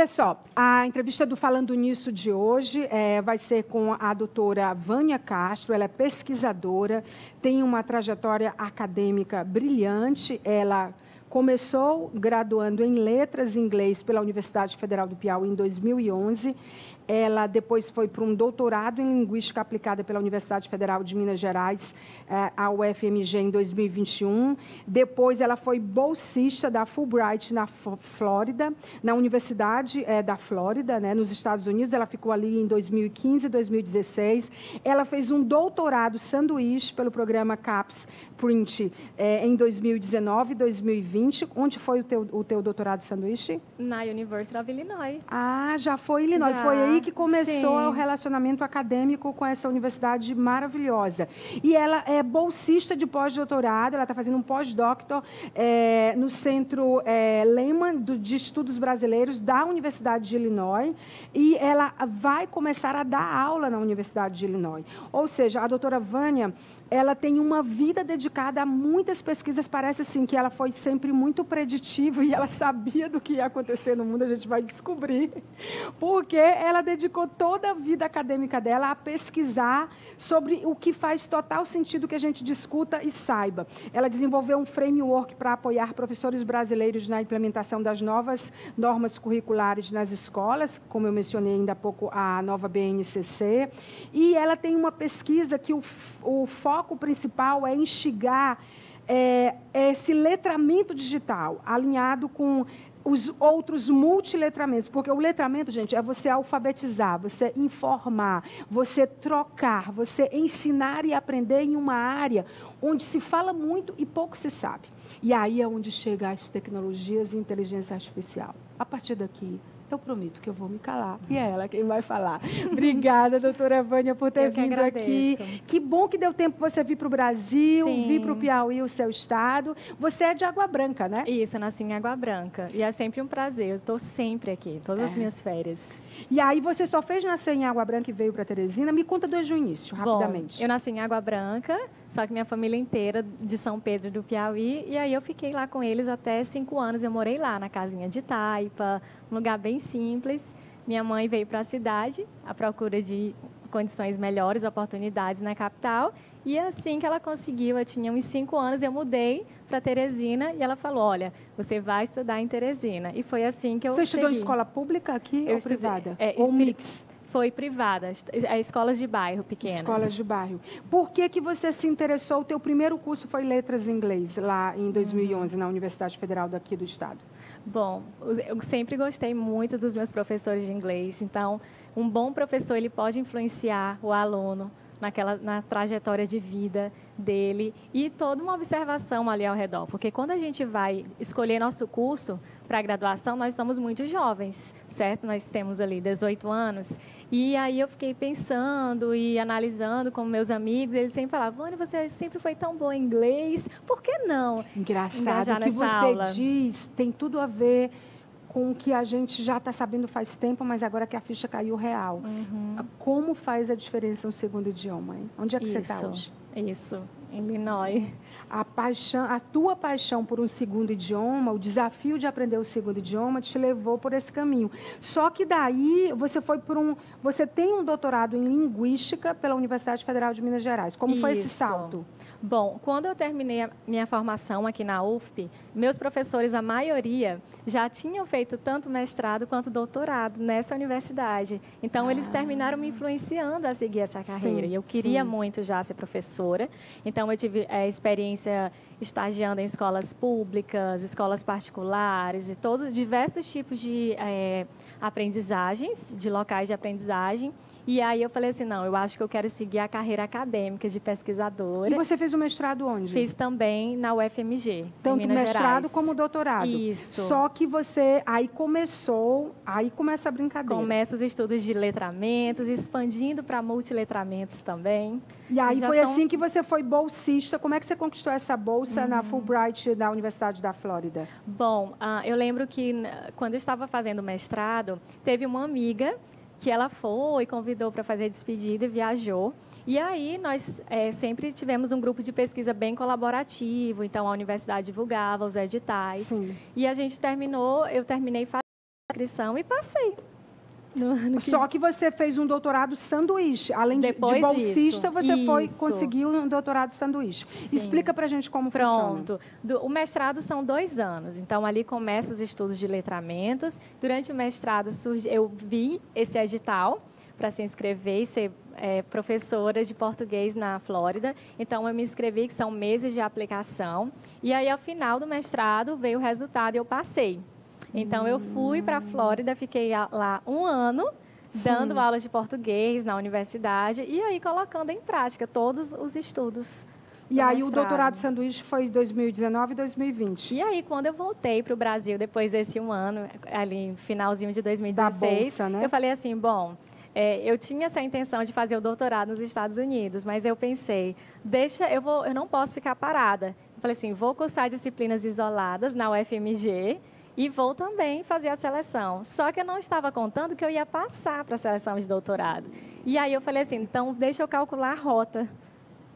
Olha só, a entrevista do Falando Nisso de hoje vai ser com a doutora Vânia Castro. Ela é pesquisadora, tem uma trajetória acadêmica brilhante. Ela começou graduando em Letras em Inglês pela Universidade Federal do Piauí em 2011. Ela depois foi para um doutorado em Linguística Aplicada pela Universidade Federal de Minas Gerais, a UFMG, em 2021. Depois, ela foi bolsista da Fulbright na Flórida, na Universidade da Flórida, né, nos Estados Unidos. Ela ficou ali em 2015 e 2016. Ela fez um doutorado sanduíche pelo programa CAPS Print em 2019 e 2020. Onde foi o teu doutorado sanduíche? Na University of Illinois. Ah, já foi Illinois. Já. Foi aí que começou Sim. o relacionamento acadêmico com essa universidade maravilhosa. E ela é bolsista de pós-doutorado, ela está fazendo um pós-doctor no Centro Lehman de Estudos Brasileiros da Universidade de Illinois, e ela vai começar a dar aula na Universidade de Illinois. Ou seja, a doutora Vânia, ela tem uma vida dedicada a muitas pesquisas. Parece assim que ela foi sempre muito preditiva e ela sabia do que ia acontecer no mundo, a gente vai descobrir, porque ela dedicou toda a vida acadêmica dela a pesquisar sobre o que faz total sentido que a gente discuta e saiba. Ela desenvolveu um framework para apoiar professores brasileiros na implementação das novas normas curriculares nas escolas, como eu mencionei ainda há pouco, a nova BNCC, e ela tem uma pesquisa que o foco principal é instigar esse letramento digital, alinhado com os outros multiletramentos, porque o letramento, gente, é você alfabetizar, você informar, você trocar, você ensinar e aprender em uma área onde se fala muito e pouco se sabe. E aí é onde chegam as tecnologias e inteligência artificial. A partir daqui, eu prometo que eu vou me calar. E é ela quem vai falar. Obrigada, doutora Vânia, por ter vindo aqui. Que bom que deu tempo você vir para o Brasil, vir para o Piauí, o seu estado. Você é de Água Branca, né? Isso, eu nasci em Água Branca. E é sempre um prazer. Eu estou sempre aqui, todas as minhas férias. E aí você só fez nascer em Água Branca e veio para Teresina? Me conta desde o início, rapidamente. Bom, eu nasci em Água Branca, só que minha família inteira de São Pedro do Piauí. E aí eu fiquei lá com eles até 5 anos. Eu morei lá na casinha de taipa, um lugar bem simples. Minha mãe veio para a cidade à procura de condições melhores, oportunidades na capital. E assim que ela conseguiu, eu tinha uns 5 anos, eu mudei para Teresina e ela falou, olha, você vai estudar em Teresina. E foi assim que eu Você estudou em escola pública aqui ou privada? Ou mix? Foi privada, escolas de bairro pequenas. Escolas de bairro. Por que você se interessou? O teu primeiro curso foi Letras em Inglês, lá em 2011, na Universidade Federal daqui do estado. Bom, eu sempre gostei muito dos meus professores de inglês. Então, um bom professor, ele pode influenciar o aluno na trajetória de vida dele e toda uma observação ali ao redor. Porque quando a gente vai escolher nosso curso para a graduação, nós somos muito jovens, certo? Nós temos ali 18 anos. E aí eu fiquei pensando e analisando com meus amigos, eles sempre falavam, Vânia, você sempre foi tão boa em inglês, por que não? Engraçado, o que você diz tem tudo a ver com o que a gente já está sabendo faz tempo, mas agora que a ficha caiu real. Como faz a diferença no segundo idioma, hein? Onde é que você está hoje? Isso, em Illinois. A tua paixão por um segundo idioma, o desafio de aprender o segundo idioma te levou por esse caminho. Só que daí você tem um doutorado em Linguística pela Universidade Federal de Minas Gerais. Como foi esse salto? Bom, quando eu terminei a minha formação aqui na UFP, meus professores, a maioria, já tinham feito tanto mestrado quanto doutorado nessa universidade. Então, eles terminaram me influenciando a seguir essa carreira. E eu queria muito já ser professora. Então, eu tive experiência estagiando em escolas públicas, escolas particulares e todos diversos tipos de aprendizagens, de locais de aprendizagem. E aí eu falei assim, não, eu acho que eu quero seguir a carreira acadêmica de pesquisadora. E você fez o mestrado onde? Fiz também na UFMG, tanto em Minas mestrado Gerais. como doutorado. Isso. Só que você, aí começa a brincadeira. Começa os estudos de letramentos, expandindo para multiletramentos também. E aí foi assim que você foi bolsista. Como é que você conquistou essa bolsa na Fulbright da Universidade da Flórida? Bom, eu lembro que quando eu estava fazendo mestrado, teve uma amiga que ela foi, convidou para fazer a despedida e viajou. E aí nós sempre tivemos um grupo de pesquisa bem colaborativo, então a universidade divulgava os editais. E a gente eu terminei inscrição e passei. Só que você fez um doutorado sanduíche. Além de bolsista, você conseguiu um doutorado sanduíche. Sim. Explica pra gente como funciona. Pronto. O mestrado são 2 anos. Então, ali começam os estudos de letramentos. Durante o mestrado, eu vi esse edital para se inscrever e ser professora de português na Flórida. Então, eu me inscrevi, que são meses de aplicação. E aí, ao final do mestrado, veio o resultado e eu passei. Então, eu fui para a Flórida, fiquei lá 1 ano, dando aulas de português na universidade e aí colocando em prática todos os estudos. E aí, o doutorado sanduíche foi em 2019 e 2020. E aí, quando eu voltei para o Brasil, depois desse 1 ano, ali finalzinho de 2016, da bolsa, né? Eu falei assim, bom, eu tinha essa intenção de fazer o doutorado nos Estados Unidos, mas eu pensei, eu não posso ficar parada. Eu falei assim, vou cursar disciplinas isoladas na UFMG, e vou também fazer a seleção. Só que eu não estava contando que eu ia passar para a seleção de doutorado. E aí eu falei assim, então deixa eu calcular a rota.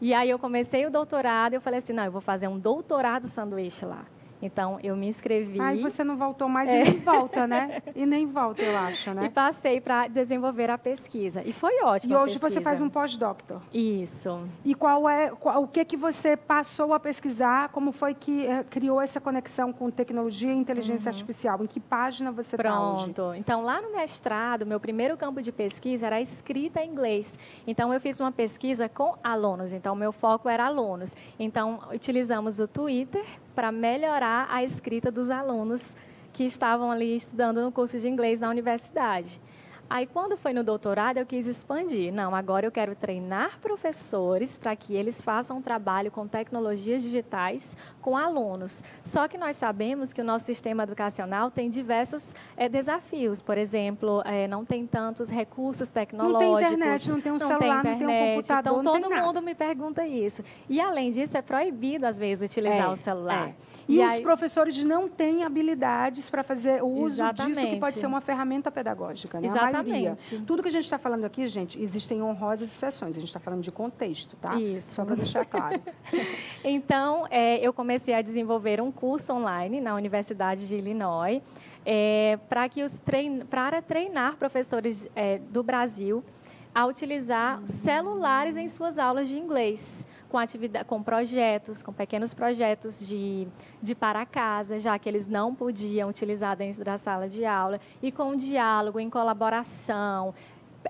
E aí eu comecei o doutorado e eu falei assim, não, eu vou fazer um doutorado sanduíche lá. Então, eu me inscrevi. Aí você não voltou mais e nem volta, né? E nem volta, eu acho, né? E passei para desenvolver a pesquisa. E foi ótimo. E hoje você faz um pós-doctor. Isso. E o que você passou a pesquisar? Como foi que criou essa conexão com tecnologia e inteligência artificial? Em que página você está hoje? Pronto. Então, lá no mestrado, meu primeiro campo de pesquisa era a escrita em inglês. Então, eu fiz uma pesquisa com alunos. Então, meu foco era alunos. Então, utilizamos o Twitter para melhorar a escrita dos alunos que estavam ali estudando no curso de inglês na universidade. Aí, quando foi no doutorado, eu quis expandir. Não, agora eu quero treinar professores para que eles façam um trabalho com tecnologias digitais com alunos. Só que nós sabemos que o nosso sistema educacional tem diversos desafios. Por exemplo, não tem tantos recursos tecnológicos. Não tem internet, não tem um celular, não tem um computador, então, todo mundo me pergunta isso. E, além disso, é proibido, às vezes, utilizar o celular. E os professores não têm habilidades para fazer o uso disso, que pode ser uma ferramenta pedagógica, né? Exatamente. Tudo que a gente está falando aqui, gente, existem honrosas exceções. A gente está falando de contexto, tá? Isso. Só para deixar claro. Então, eu comecei a desenvolver um curso online na Universidade de Illinois para treinar professores do Brasil a utilizar celulares em suas aulas de inglês, com projetos, com pequenos projetos de para casa, já que eles não podiam utilizar dentro da sala de aula, e com um diálogo, em colaboração.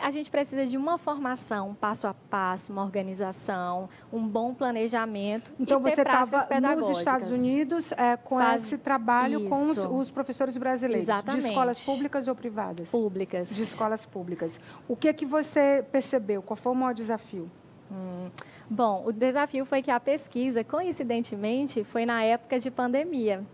A gente precisa de uma formação passo a passo, uma organização, um bom planejamento então, e ter você práticas estava nos Estados Unidos com esse trabalho com os professores brasileiros. Exatamente. De escolas públicas ou privadas? Públicas. De escolas públicas. O que você percebeu? Qual foi o maior desafio? Bom, o desafio foi que a pesquisa, coincidentemente, foi na época de pandemia.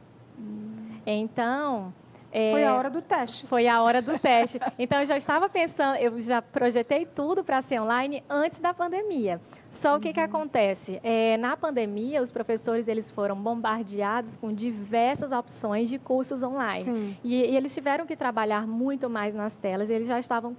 Então... foi a hora do teste. Foi a hora do teste. Então, eu já estava pensando, eu já projetei tudo para ser online antes da pandemia. Só o que acontece? Na pandemia, os professores eles foram bombardeados com diversas opções de cursos online. E eles tiveram que trabalhar muito mais nas telas e eles já estavam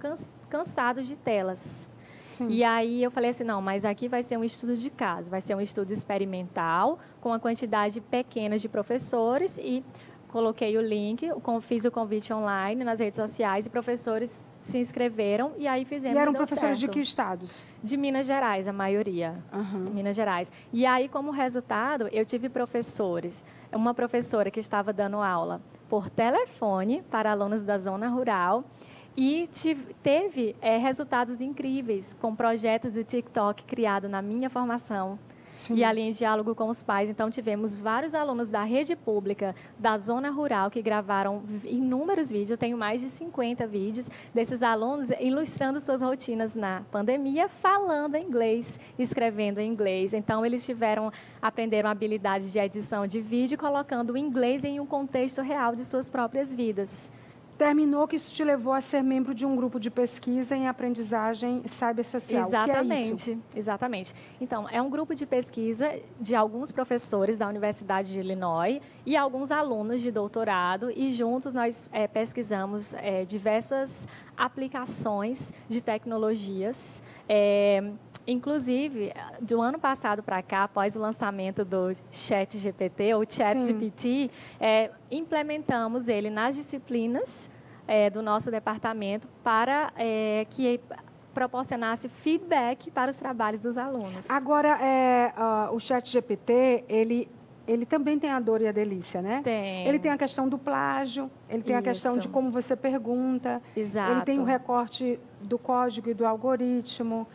cansados de telas. Sim. E aí eu falei assim, não, mas aqui vai ser um estudo de caso, vai ser um estudo experimental, com uma quantidade pequena de professores e coloquei o link, fiz o convite online nas redes sociais e professores se inscreveram e aí fizemos. E eram professores de que estados? De Minas Gerais, a maioria. Minas Gerais. E aí, como resultado, eu tive professores, uma professora que estava dando aula por telefone para alunos da zona rural e teve resultados incríveis com projetos do TikTok criado na minha formação. Sim. E ali em diálogo com os pais. Então, tivemos vários alunos da rede pública, da zona rural, que gravaram inúmeros vídeos. Eu tenho mais de 50 vídeos desses alunos ilustrando suas rotinas na pandemia, falando inglês, escrevendo em inglês. Então, eles aprenderam habilidades de edição de vídeo, colocando o inglês em um contexto real de suas próprias vidas. Terminou que isso te levou a ser membro de um grupo de pesquisa em aprendizagem cibersocial. Exatamente, o que é isso? Exatamente. Então, é um grupo de pesquisa de alguns professores da Universidade de Illinois e alguns alunos de doutorado, e juntos nós pesquisamos diversas aplicações de tecnologias. Inclusive, do ano passado para cá, após o lançamento do ChatGPT, ou ChatGPT, implementamos ele nas disciplinas do nosso departamento para que proporcionasse feedback para os trabalhos dos alunos. Agora, o ChatGPT, ele também tem a dor e a delícia, né? Tem. Ele tem a questão do plágio, ele tem a questão de como você pergunta. Exato. Ele tem o recorte do código e do algoritmo,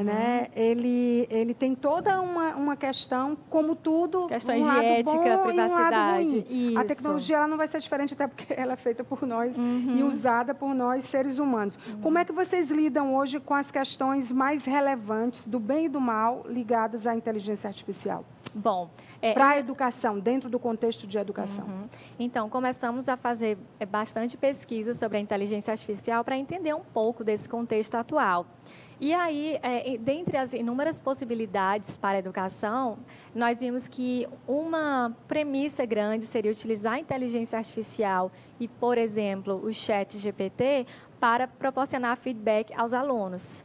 né? Ele tem toda uma questão, como tudo, questões um de lado ética, bom privacidade. E um lado ruim. Isso. A tecnologia ela não vai ser diferente, até porque ela é feita por nós e usada por nós, seres humanos. Como é que vocês lidam hoje com as questões mais relevantes do bem e do mal ligadas à inteligência artificial? Bom, para a educação, dentro do contexto de educação. Então, começamos a fazer bastante pesquisa sobre a inteligência artificial para entender um pouco desse contexto atual. E aí, dentre as inúmeras possibilidades para a educação, nós vimos que uma premissa grande seria utilizar a inteligência artificial e, por exemplo, o ChatGPT para proporcionar feedback aos alunos.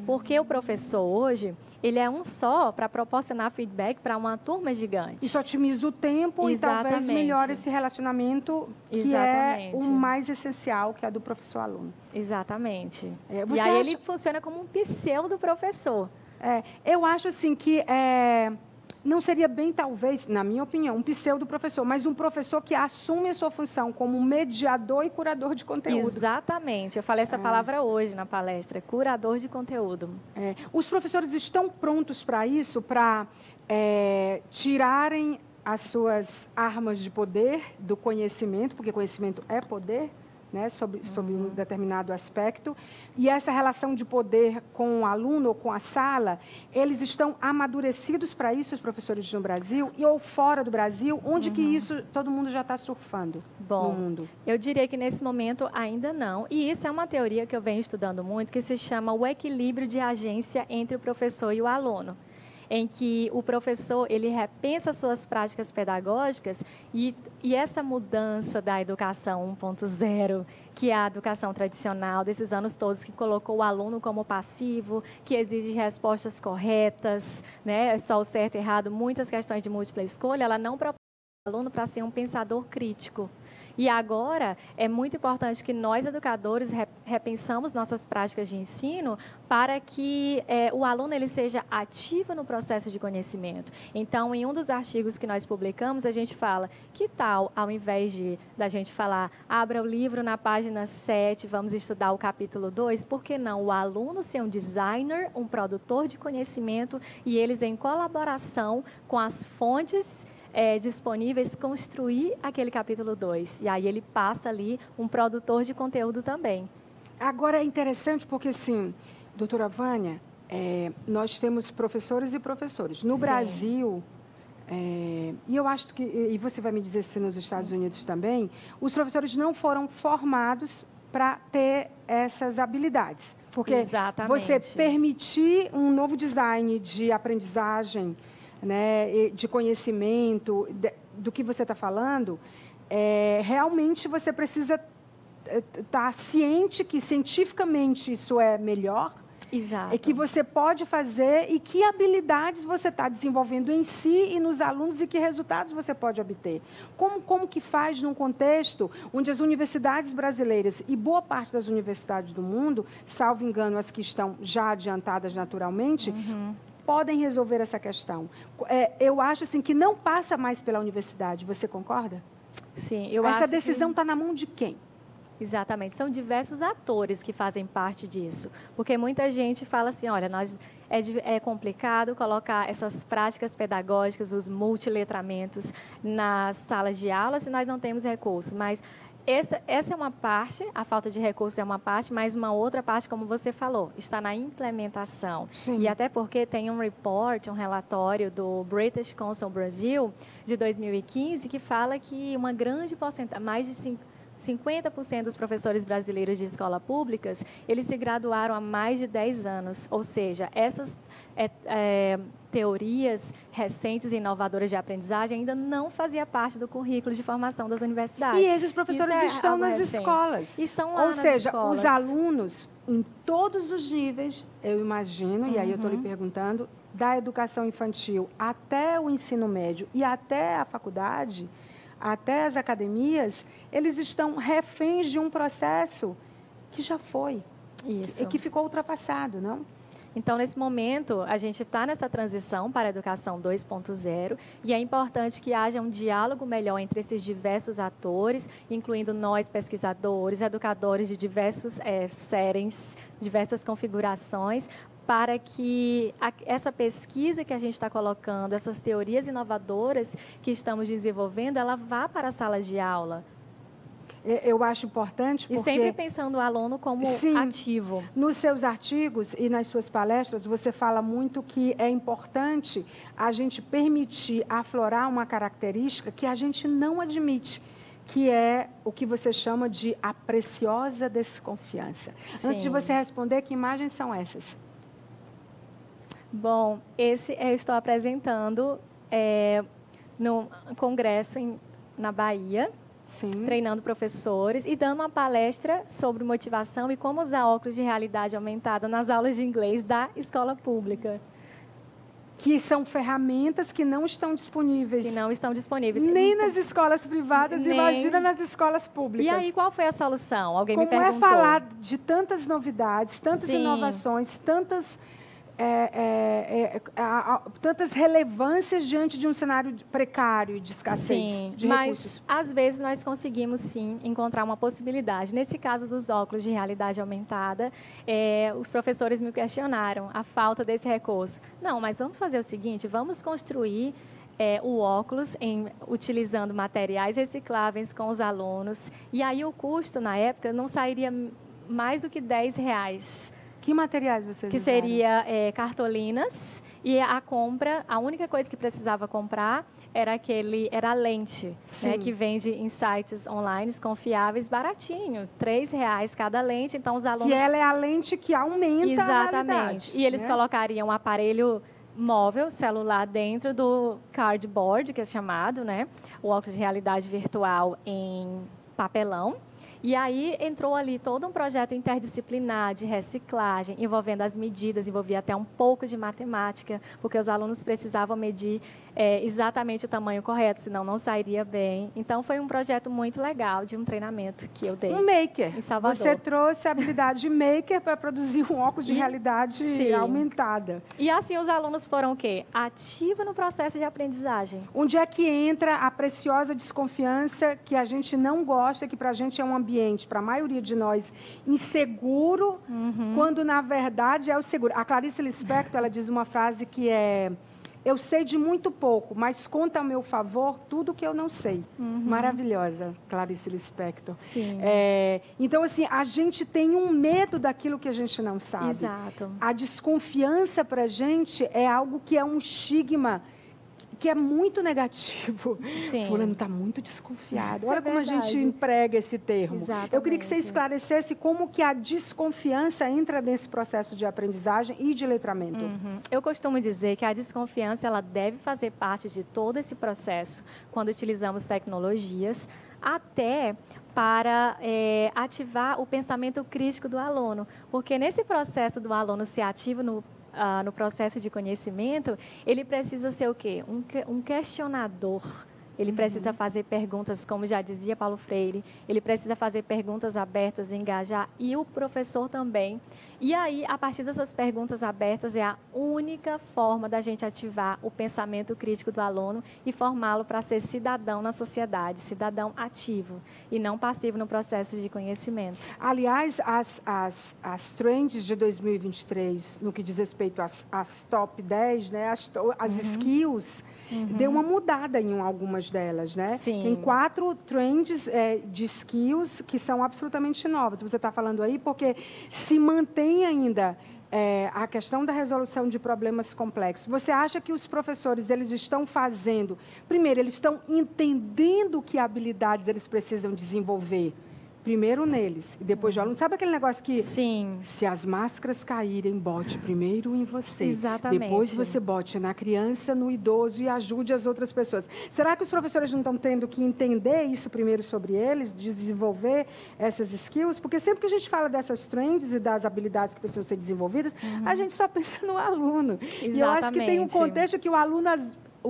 Porque o professor hoje, ele é um só para proporcionar feedback para uma turma gigante. Isso otimiza o tempo e talvez melhore esse relacionamento que é o mais essencial, que é do professor-aluno. Exatamente. E aí ele funciona como um pseudo-professor. Eu acho assim que não seria bem, talvez, na minha opinião, um pseudo-professor, mas um professor que assume a sua função como mediador e curador de conteúdo. Exatamente. Eu falei essa palavra hoje na palestra, curador de conteúdo. Os professores estão prontos para isso, para tirarem as suas armas de poder do conhecimento, porque conhecimento é poder, né, sobre um determinado aspecto, e essa relação de poder com o aluno ou com a sala, eles estão amadurecidos para isso, os professores no Brasil, ou fora do Brasil, onde que isso todo mundo já está surfando no mundo? Eu diria que nesse momento ainda não, e isso é uma teoria que eu venho estudando muito, que se chama o equilíbrio de agência entre o professor e o aluno, em que o professor ele repensa suas práticas pedagógicas e essa mudança da educação 1.0, que é a educação tradicional desses anos todos, que colocou o aluno como passivo, que exige respostas corretas, né, só o certo e errado, muitas questões de múltipla escolha, ela não propõe o aluno para ser um pensador crítico. E agora, é muito importante que nós, educadores, repensamos nossas práticas de ensino para que o aluno ele seja ativo no processo de conhecimento. Então, em um dos artigos que nós publicamos, a gente fala, que tal, ao invés da gente falar, abra o livro na página 7, vamos estudar o capítulo 2, por que não o aluno ser um designer, um produtor de conhecimento e eles, em colaboração com as fontes disponíveis, construir aquele capítulo 2. E aí ele passa ali um produtor de conteúdo também. Agora é interessante porque, assim, doutora Vânia, nós temos professores e professores. No Brasil, e eu acho que, e você vai me dizer se nos Estados Unidos também, os professores não foram formados para ter essas habilidades. Porque você permitir um novo design de aprendizagem, né, de conhecimento, do que você está falando, realmente você precisa estar ciente que cientificamente isso é melhor. Exato. E que você pode fazer e que habilidades você está desenvolvendo em si e nos alunos e que resultados você pode obter. Como que faz num contexto onde as universidades brasileiras e boa parte das universidades do mundo, salvo engano as que estão já adiantadas naturalmente, podem resolver essa questão? Eu acho assim, que não passa mais pela universidade. Você concorda? Sim, eu acho que... Essa decisão está na mão de quem? Exatamente, são diversos atores que fazem parte disso, porque muita gente fala assim, olha, é complicado colocar essas práticas pedagógicas, os multiletramentos nas salas de aula se nós não temos recursos, mas essa é uma parte, a falta de recursos é uma parte, mas uma outra parte, como você falou, está na implementação. Sim. E até porque tem um relatório do British Council Brasil, de 2015, que fala que uma grande porcentagem, mais de 50% dos professores brasileiros de escolas públicas, eles se graduaram há mais de 10 anos. Ou seja, essas teorias recentes e inovadoras de aprendizagem ainda não faziam parte do currículo de formação das universidades. E esses professores estão nas escolas. Estão lá nas escolas. Ou seja, os alunos, em todos os níveis, eu imagino, e aí eu estou lhe perguntando, da educação infantil até o ensino médio e até a faculdade, até as academias, eles estão reféns de um processo que já foi. Isso. E que ficou ultrapassado, não? Então, nesse momento, a gente está nessa transição para a educação 2.0 e é importante que haja um diálogo melhor entre esses diversos atores, incluindo nós, pesquisadores, educadores de diversos settings, diversas configurações, para que essa pesquisa que a gente está colocando, essas teorias inovadoras que estamos desenvolvendo, ela vá para a sala de aula. Eu acho importante porque... E sempre pensando o aluno como ativo. Nos seus artigos e nas suas palestras, você fala muito que é importante a gente permitir aflorar uma característica que a gente não admite, que é o que você chama de a preciosa desconfiança. Sim. Antes de você responder, que imagens são essas? Bom, esse eu estou apresentando no congresso na Bahia. Sim. Treinando professores e dando uma palestra sobre motivação e como usar óculos de realidade aumentada nas aulas de inglês da escola pública. Que são ferramentas que não estão disponíveis. Que não estão disponíveis. Nem nas escolas privadas, imagina nas escolas públicas. E aí, qual foi a solução? Alguém me perguntou. perguntou. Como é falar de tantas novidades, tantas inovações, tantas relevâncias diante de um cenário precário de escassez de recursos. Mas às vezes nós conseguimos sim encontrar uma possibilidade. Nesse caso dos óculos de realidade aumentada, os professores me questionaram a falta desse recurso. Não, mas vamos fazer o seguinte, vamos construir o óculos utilizando materiais recicláveis com os alunos. E aí o custo, na época, não sairia mais do que R$10. Que materiais vocês Que usaram? seria cartolinas e a única coisa que precisava comprar era a lente, né, que vende em sites online confiáveis, baratinho, R$3 cada lente. Então os alunos... Que ela é a lente que aumenta a realidade. E eles colocariam um aparelho móvel, celular, dentro do cardboard, que é chamado, né, o óculos de realidade virtual em papelão. E aí entrou ali todo um projeto interdisciplinar de reciclagem, envolvendo as medidas, envolvia até um pouco de matemática, porque os alunos precisavam medir exatamente o tamanho correto, senão não sairia bem. Então, foi um projeto muito legal de um treinamento que eu dei. Um maker. Em Salvador. Você trouxe a habilidade de maker para produzir um óculos de realidade aumentada. E assim os alunos foram o quê? Ativos no processo de aprendizagem. Onde é que entra a preciosa desconfiança que a gente não gosta, que para a gente é um ambiente, para a maioria de nós, inseguro, quando na verdade é o seguro. A Clarice Lispector, ela diz uma frase que é: eu sei de muito pouco, mas conta a meu favor tudo que eu não sei. Maravilhosa, Clarice Lispector. Sim. Então, assim, a gente tem um medo daquilo que a gente não sabe. Exato. A desconfiança para a gente é algo que é um estigma que é muito negativo. Sim. Fulano está muito desconfiado. Olha como a gente emprega esse termo. Exatamente. Eu queria que você esclarecesse como que a desconfiança entra nesse processo de aprendizagem e de letramento. Eu costumo dizer que a desconfiança ela deve fazer parte de todo esse processo quando utilizamos tecnologias, até para ativar o pensamento crítico do aluno. Porque nesse processo do aluno ser ativo no processo de conhecimento, ele precisa ser o quê? Um questionador. Ele precisa fazer perguntas, como já dizia Paulo Freire, ele precisa fazer perguntas abertas, engajar, e o professor também. E aí, a partir dessas perguntas abertas, é a única forma da gente ativar o pensamento crítico do aluno e formá-lo para ser cidadão na sociedade, cidadão ativo e não passivo no processo de conhecimento. Aliás, as trends de 2023, no que diz respeito às top 10, né, as skills, deu uma mudada em algumas delas, né? Sim. Tem 4 trends de skills que são absolutamente novas. Você está falando aí porque se mantém ainda a questão da resolução de problemas complexos. Você acha que os professores eles estão fazendo? Primeiro, eles estão entendendo que habilidades eles precisam desenvolver. Primeiro neles e depois de aluno. Sabe aquele negócio que... Sim. Se as máscaras caírem, bote primeiro em você. Exatamente. Depois você bote na criança, no idoso e ajude as outras pessoas. Será que os professores não estão tendo que entender isso primeiro sobre eles, desenvolver essas skills? Porque sempre que a gente fala dessas trends e das habilidades que precisam ser desenvolvidas, a gente só pensa no aluno. Exatamente. E eu acho que tem um contexto que o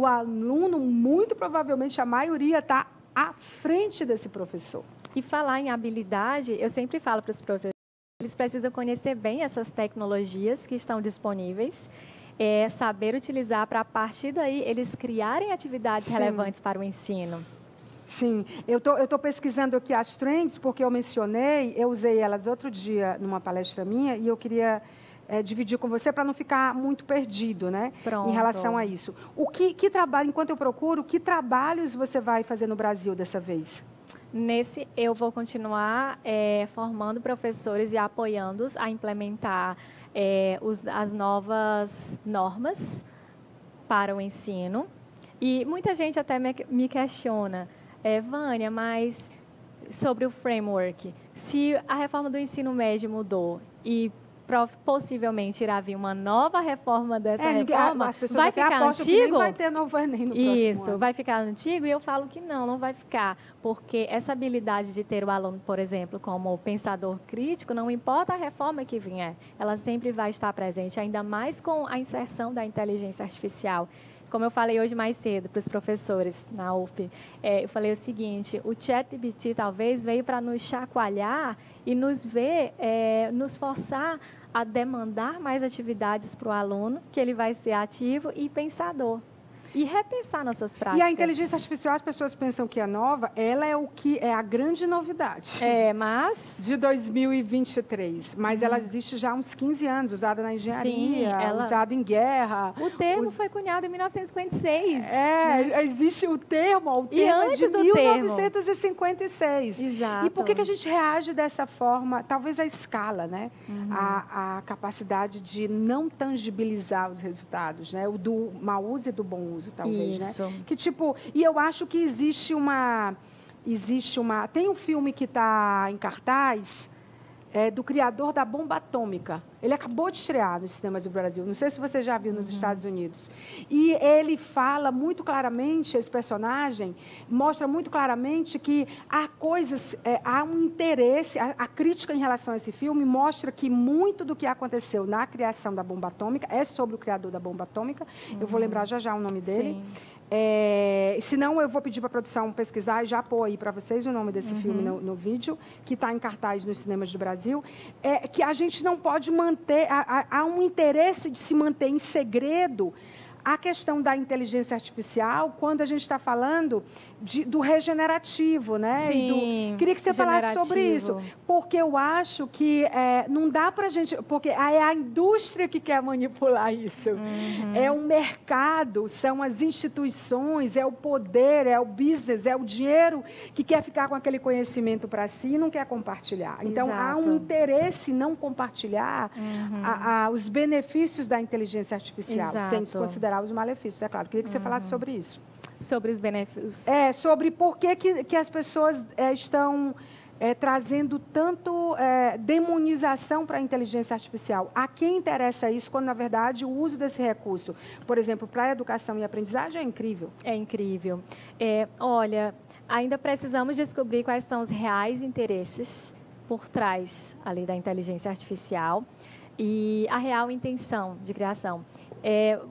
aluno, muito provavelmente, a maioria está à frente desse professor. E falar em habilidade, eu sempre falo para os professores, eles precisam conhecer bem essas tecnologias que estão disponíveis, saber utilizar para, a partir daí, eles criarem atividades relevantes para o ensino. Sim, eu tô pesquisando aqui as trends, porque eu usei elas outro dia numa palestra minha, e eu queria dividir com você para não ficar muito perdido, né? Pronto. Em relação a isso. Que trabalho, enquanto eu procuro, que trabalhos você vai fazer no Brasil dessa vez? Nesse, eu vou continuar formando professores e apoiando-os a implementar as novas normas para o ensino. E muita gente até me questiona, Vânia, mas sobre o framework, se a reforma do ensino médio mudou e possivelmente irá vir uma nova reforma dessa reforma, vai ficar antigo? Vai ter novo Enem no Isso, próximo ano. vai ficar antigo? E eu falo que não vai ficar, porque essa habilidade de ter o aluno, por exemplo, como pensador crítico, não importa a reforma que vier, ela sempre vai estar presente, ainda mais com a inserção da inteligência artificial. Como eu falei hoje mais cedo para os professores na UFP, eu falei o seguinte, o ChatGPT talvez veio para nos chacoalhar e nos nos forçar a demandar mais atividades para o aluno, que ele vai ser ativo e pensador. E repensar nossas práticas. E a inteligência artificial, as pessoas pensam que é nova, ela é o que é a grande novidade. Mas... De 2023. Mas ela existe já há uns 15 anos, usada na engenharia, usada em guerra. O termo foi cunhado em 1956. Existe o termo e antes é de do 1956. Termo. Exato. E por que a gente reage dessa forma? Talvez a escala, né? A capacidade de não tangibilizar os resultados, né? O do mau uso e do bom uso. Talvez, isso. Né? Que tipo, e eu acho que existe uma, tem um filme que está em cartaz do criador da bomba atômica. Ele acabou de estrear nos cinemas do Brasil. Não sei se você já viu nos Estados Unidos. E ele fala muito claramente, esse personagem mostra muito claramente que há coisas, há um interesse, a crítica em relação a esse filme mostra que muito do que aconteceu na criação da bomba atômica é sobre o criador da bomba atômica. Eu vou lembrar já o nome dele. Sim. Se não, eu vou pedir para a produção pesquisar e já pôr aí para vocês o nome desse filme no vídeo, que está em cartaz nos cinemas do Brasil, que a gente não pode manter, há um interesse de se manter em segredo a questão da inteligência artificial quando a gente está falando do regenerativo, né? Sim, queria que você falasse sobre isso, porque eu acho que não dá para a gente... Porque é a indústria que quer manipular isso. É o mercado, são as instituições, é o poder, é o business, é o dinheiro que quer ficar com aquele conhecimento para si e não quer compartilhar. Então, há um interesse em não compartilhar os benefícios da inteligência artificial, sem desconsiderar os malefícios, é claro. Queria que você falasse sobre isso. Sobre os benefícios. Sobre por que as pessoas estão trazendo tanto demonização para a inteligência artificial. A quem interessa isso, quando, na verdade, o uso desse recurso, por exemplo, para a educação e aprendizagem, é incrível? É incrível. Olha, ainda precisamos descobrir quais são os reais interesses por trás ali da inteligência artificial e a real intenção de criação.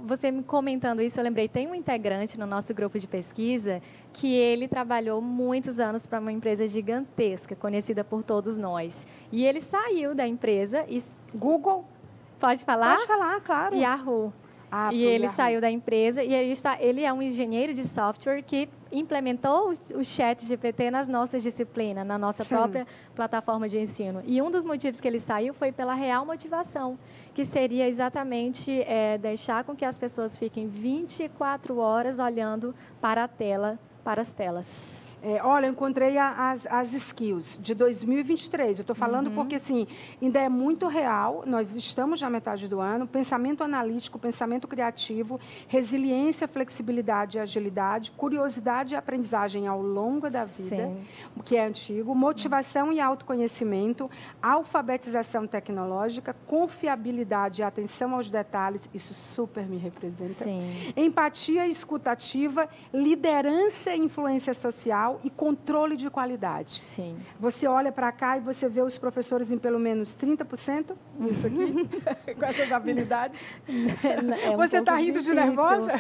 Você me comentando isso, eu lembrei, tem um integrante no nosso grupo de pesquisa que ele trabalhou muitos anos para uma empresa gigantesca, conhecida por todos nós. E ele saiu da empresa e... Google? Pode falar? Pode falar, claro. Yahoo. E ele saiu da empresa e ele é um engenheiro de software que implementou o ChatGPT nas nossas disciplinas, na nossa própria plataforma de ensino. E um dos motivos que ele saiu foi pela real motivação, que seria exatamente deixar com que as pessoas fiquem 24 horas olhando para a tela, para as telas. Olha, eu encontrei as skills de 2023. Eu estou falando porque, assim, ainda é muito real. Nós estamos na metade do ano. Pensamento analítico, pensamento criativo, resiliência, flexibilidade e agilidade, curiosidade e aprendizagem ao longo da vida, que é antigo, motivação e autoconhecimento, alfabetização tecnológica, confiabilidade e atenção aos detalhes. Isso super me representa. Empatia escutativa, liderança e influência social, e controle de qualidade. Você olha para cá e você vê os professores em pelo menos 30%, isso aqui, com essas habilidades. Você está rindo difícil. de nervosa?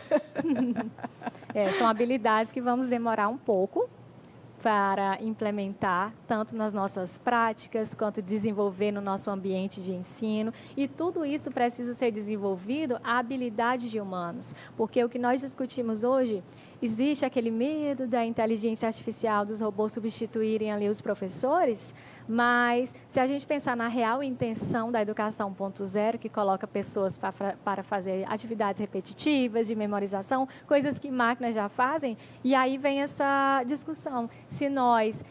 São habilidades que vamos demorar um pouco para implementar, tanto nas nossas práticas, quanto desenvolver no nosso ambiente de ensino. E tudo isso precisa ser desenvolvido a habilidade de humanos, porque o que nós discutimos hoje, existe aquele medo da inteligência artificial, dos robôs substituírem ali os professores, mas se a gente pensar na real intenção da educação 1.0, que coloca pessoas para fazer atividades repetitivas, de memorização, coisas que máquinas já fazem, e aí vem essa discussão. Se nós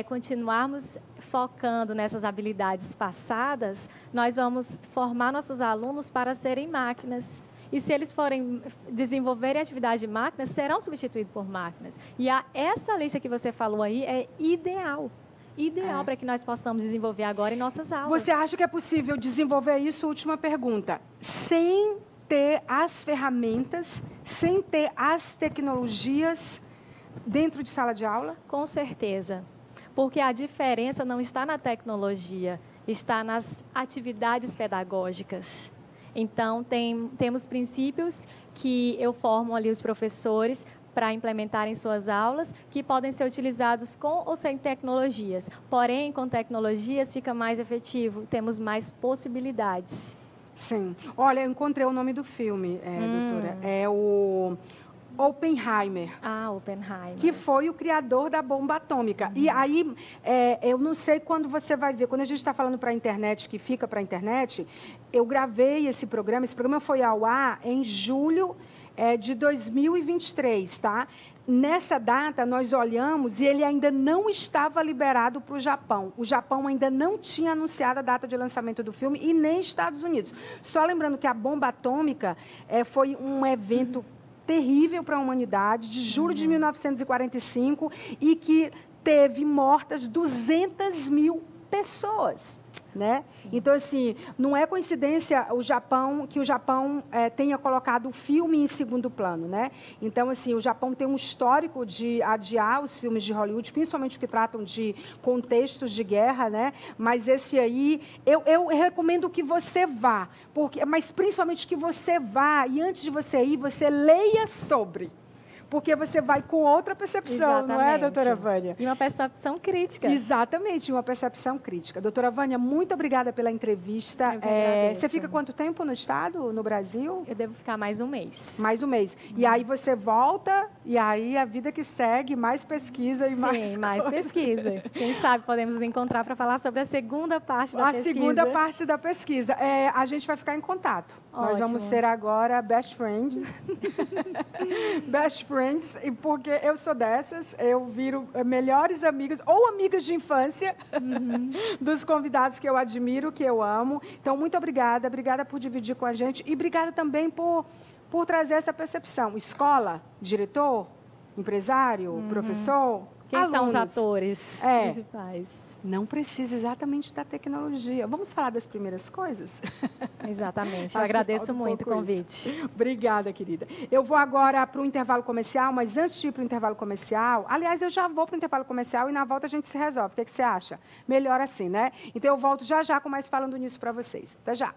continuarmos focando nessas habilidades passadas, nós vamos formar nossos alunos para serem máquinas. E se eles forem desenvolverem atividade de máquinas, serão substituídos por máquinas. E essa lista que você falou aí é ideal. Ideal para que nós possamos desenvolver agora em nossas aulas. Você acha que é possível desenvolver isso? Última pergunta. Sem ter as ferramentas, sem ter as tecnologias dentro de sala de aula? Com certeza. Porque a diferença não está na tecnologia, está nas atividades pedagógicas. Então, temos princípios que eu formo ali os professores para implementar em suas aulas, que podem ser utilizados com ou sem tecnologias. Porém, com tecnologias fica mais efetivo, temos mais possibilidades. Sim. Olha, eu encontrei o nome do filme, doutora. É o Oppenheimer. Oppenheimer. Que foi o criador da bomba atômica. E aí, eu não sei quando você vai ver, quando a gente está falando para a internet, que fica para a internet, eu gravei esse programa foi ao ar em julho de 2023, tá? Nessa data, nós olhamos e ele ainda não estava liberado para o Japão. O Japão ainda não tinha anunciado a data de lançamento do filme e nem Estados Unidos. Só lembrando que a bomba atômica foi um evento terrível para a humanidade, de julho de 1945, e que teve mortas 200 mil pessoas. Né? Então, assim, não é coincidência que o Japão tenha colocado o filme em segundo plano. Né? Então, assim, o Japão tem um histórico de adiar os filmes de Hollywood, principalmente que tratam de contextos de guerra, né? Mas esse aí, eu recomendo que você vá, mas principalmente que você vá, e antes de você ir, você leia sobre. Porque você vai com outra percepção, exatamente. Não é, doutora Vânia? E uma percepção crítica. Exatamente, uma percepção crítica. Doutora Vânia, muito obrigada pela entrevista. Você fica quanto tempo no estado, no Brasil? Eu devo ficar mais um mês. Mais um mês. E aí você volta, e aí a vida que segue, mais pesquisa e mais Sim, mais pesquisa. Quem sabe podemos nos encontrar para falar sobre a segunda parte da pesquisa. A segunda parte da pesquisa. A gente vai ficar em contato. Ótimo. Nós vamos ser agora best friends. Best friends. Porque eu sou dessas, eu viro melhores amigas ou amigas de infância dos convidados que eu admiro, que eu amo. Então, muito obrigada. Obrigada por dividir com a gente e obrigada também por trazer essa percepção. Escola, diretor, empresário, professor, quem alunos. são os atores principais? Não precisa exatamente da tecnologia. Vamos falar das primeiras coisas? Exatamente. Eu agradeço muito o convite. Obrigada, querida. Eu vou agora para o intervalo comercial, mas antes de ir para o intervalo comercial, aliás, eu já vou para o intervalo comercial e na volta a gente se resolve. O que você acha? Melhor assim, né? Então eu volto já com mais falando nisso para vocês. Até já.